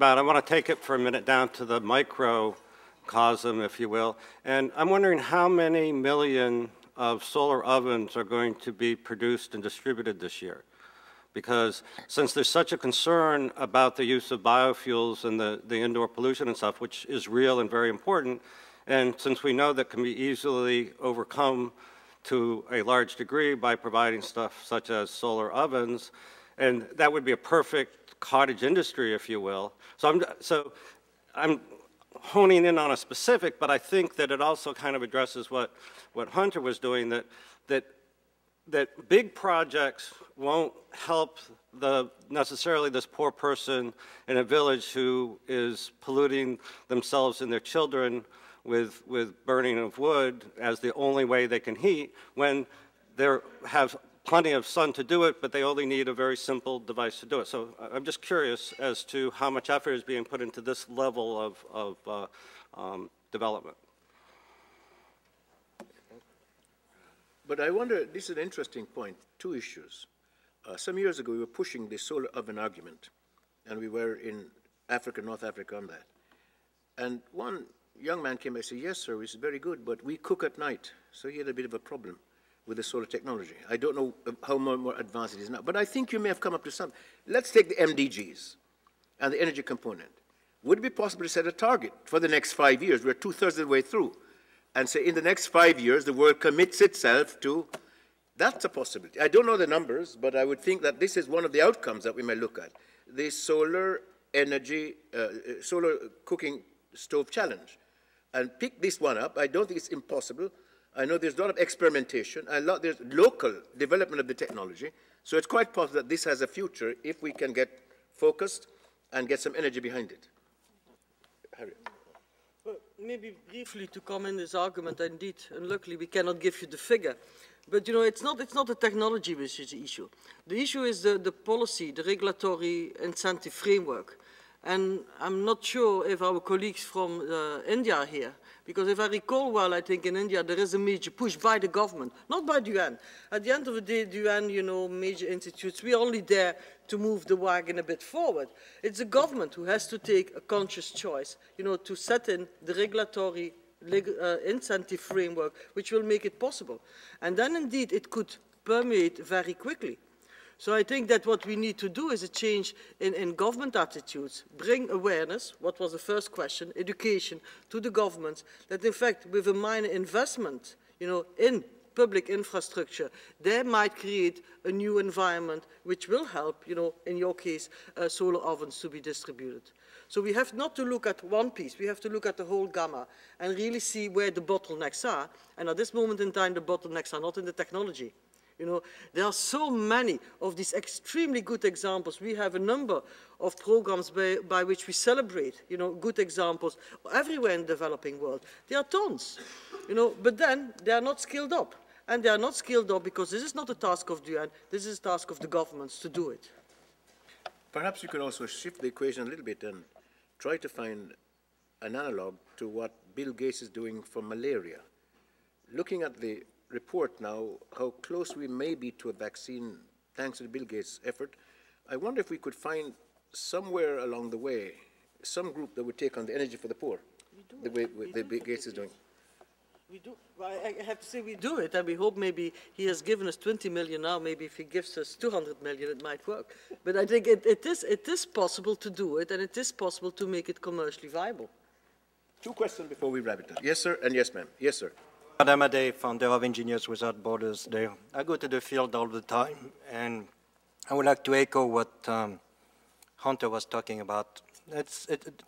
I want to take it for a minute down to the microcosm, if you will, and I'm wondering how many million of solar ovens are going to be produced and distributed this year? Because since there's such a concern about the use of biofuels and the indoor pollution and stuff, which is real and very important, and since we know that can be easily overcome to a large degree by providing stuff such as solar ovens, and that would be a perfect cottage industry, if you will. So I'm honing in on a specific, but I think that it also kind of addresses what Hunter was doing, that big projects won't help necessarily this poor person in a village who is polluting themselves and their children with burning of wood as the only way they can heat, when they have plenty of sun to do it, but they only need a very simple device to do it. So I'm just curious as to how much effort is being put into this level of development. But I wonder, this is an interesting point, two issues. Some years ago, we were pushing the solar oven argument, and we were in Africa, North Africa on that. And one young man came and said, yes, sir, it's very good, but we cook at night. So he had a bit of a problem with the solar technology. I don't know how more advanced it is now, but I think you may have come up to something. Let's take the MDGs and the energy component. Would it be possible to set a target for the next 5 years? We're 2/3 of the way through. And say in the next 5 years, the world commits itself to, that's a possibility. I don't know the numbers, but I would think that this is one of the outcomes that we may look at. The solar energy, solar cooking stove challenge. And pick this one up. I don't think it's impossible. I know there's a lot of experimentation, there's local development of the technology. So it's quite possible that this has a future if we can get focused and get some energy behind it. Harriet. Well, maybe briefly to comment on this argument, indeed, and luckily we cannot give you the figure. But you know, it's not the technology which is the issue. The issue is the policy, the regulatory incentive framework. And I'm not sure if our colleagues from India are here, because if I recall well, I think in India there is a major push by the government, not by the UN. At the end of the day, the UN, you know, major institutes, we are only there to move the wagon a bit forward. It's the government who has to take a conscious choice, you know, to set in the regulatory incentive framework which will make it possible. And then indeed it could permeate very quickly. So I think that what we need to do is a change in government attitudes, bring awareness, what was the first question, education to the governments, that in fact with a minor investment, you know, in public infrastructure, they might create a new environment which will help, you know, in your case, solar ovens to be distributed. So we have not to look at one piece, we have to look at the whole gamma and really see where the bottlenecks are. And at this moment in time, the bottlenecks are not in the technology. You know, there are so many of these extremely good examples. We have a number of programs by which we celebrate, you know, good examples everywhere in the developing world. There are tons, you know, but then they are not scaled up. And they are not scaled up because this is not a task of the UN, this is a task of the governments to do it. Perhaps you could also shift the equation a little bit and try to find an analog to what Bill Gates is doing for malaria. Looking at the report now, how close we may be to a vaccine thanks to the Bill Gates effort, I wonder if we could find somewhere along the way some group that would take on the energy for the poor, the way Bill Gates is doing. We do. Well, I have to say we do it, and we hope maybe he has given us 20 million now. Maybe if he gives us 200 million, it might work. But I think it is possible to do it, and it is possible to make it commercially viable. Two questions before we wrap it up. Yes, sir, and yes, ma'am. Yes, sir. Madam Ade, founder of Engineers Without Borders there. I go to the field all the time, and I would like to echo what Hunter was talking about.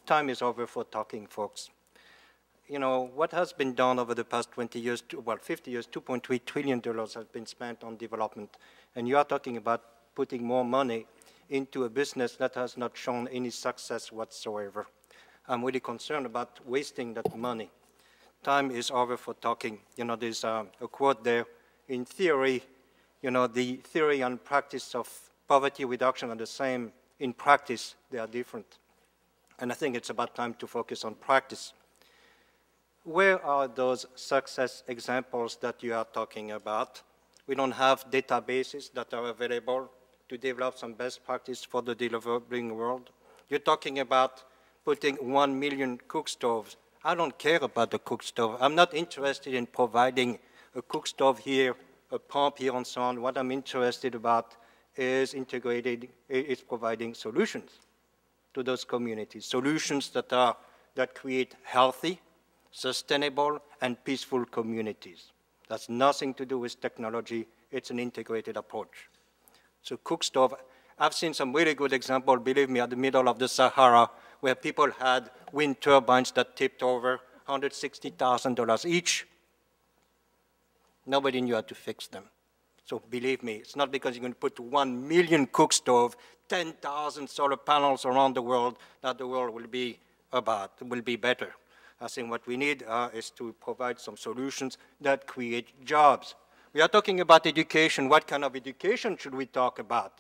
Time is over for talking, folks. You know, what has been done over the past 20 years, well, 50 years, $2.3 trillion has been spent on development. And you are talking about putting more money into a business that has not shown any success whatsoever. I'm really concerned about wasting that money. Time is over for talking. You know, there's a quote there. In theory, you know, the theory and practice of poverty reduction are the same. In practice, they are different. And I think it's about time to focus on practice. Where are those success examples that you are talking about? We don't have databases that are available to develop some best practice for the developing world. You're talking about putting 1 million cook stoves. I don't care about the cook stove. I'm not interested in providing a cook stove here, a pump here, and so on. What I'm interested about is providing solutions to those communities, solutions that create healthy, sustainable, and peaceful communities. That's nothing to do with technology. It's an integrated approach. So cook stove, I've seen some really good examples, believe me, at the middle of the Sahara, where people had wind turbines that tipped over, $160,000 each. Nobody knew how to fix them. So believe me, it's not because you're going to put 1 million cook stove, 10,000 solar panels around the world that the world will be better. I think what we need is to provide some solutions that create jobs. We are talking about education. What kind of education should we talk about?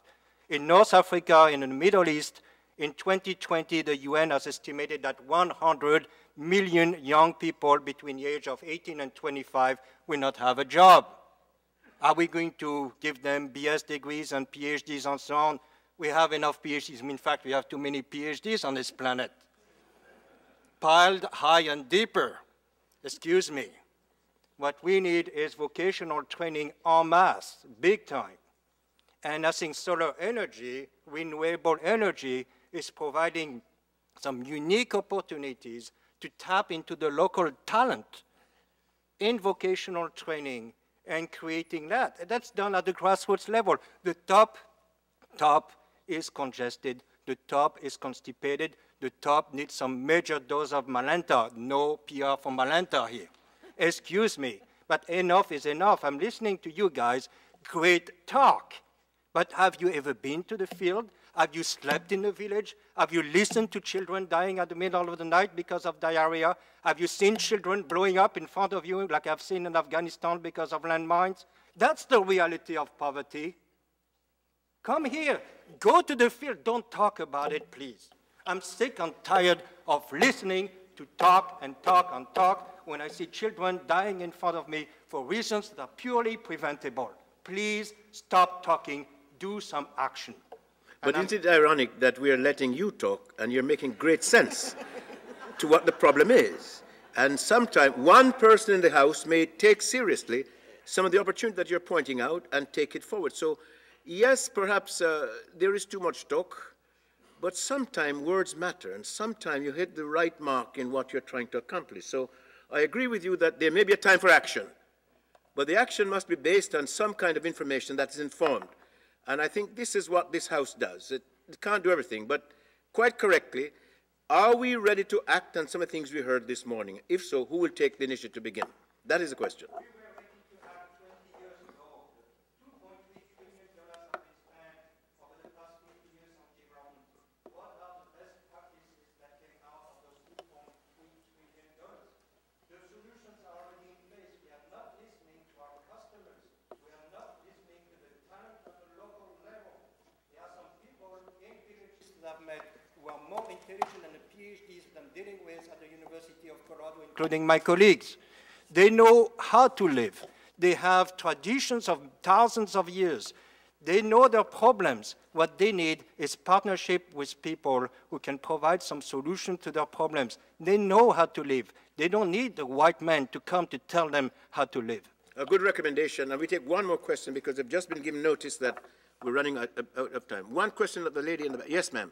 In North Africa, in the Middle East, in 2020, the UN has estimated that 100 million young people between the age of 18 and 25 will not have a job. Are we going to give them BS degrees and PhDs and so on? We have enough PhDs. In fact, we have too many PhDs on this planet. Piled high and deeper. Excuse me. What we need is vocational training en masse, big time. And I think solar energy, renewable energy, is providing some unique opportunities to tap into the local talent in vocational training and creating that. That's done at the grassroots level. The top is congested. The top is constipated. The top needs some major dose of Malenta. No PR for Malenta here. Excuse me, but enough is enough. I'm listening to you guys. Great talk. But have you ever been to the field? Have you slept in a village? Have you listened to children dying at the middle of the night because of diarrhea? Have you seen children blowing up in front of you like I've seen in Afghanistan because of landmines? That's the reality of poverty. Come here. Go to the field. Don't talk about it, please. I'm sick and tired of listening to talk and talk and talk when I see children dying in front of me for reasons that are purely preventable. Please stop talking. Do some action. But isn't it ironic that we are letting you talk and you're making great sense to what the problem is? And sometimes one person in the House may take seriously some of the opportunity that you're pointing out and take it forward. So, yes, perhaps there is too much talk, but sometimes words matter, and sometimes you hit the right mark in what you're trying to accomplish. So I agree with you that there may be a time for action, but the action must be based on some kind of information that is informed. And I think this is what this House does. It can't do everything, but quite correctly, are we ready to act on some of the things we heard this morning? If so, who will take the initiative to begin? That is the question. We were ready to act 20 years ago. $2.3 trillion have been spent over the past 50 years on development. What are the best practices that came out of those $2.3 trillion? The solutions are already in place. We are not listening to our customers. We are not listening to the talent at the local level. There are some people in villages that I've met who are more intelligent than the PhDs that I'm dealing with at the University of Colorado, including my colleagues. They know how to live. They have traditions of thousands of years. They know their problems. What they need is partnership with people who can provide some solution to their problems. They know how to live. They don't need the white man to come to tell them how to live. A good recommendation. And we take one more question because I've just been given notice that we're running out of time. One question of the lady in the back. Yes, ma'am.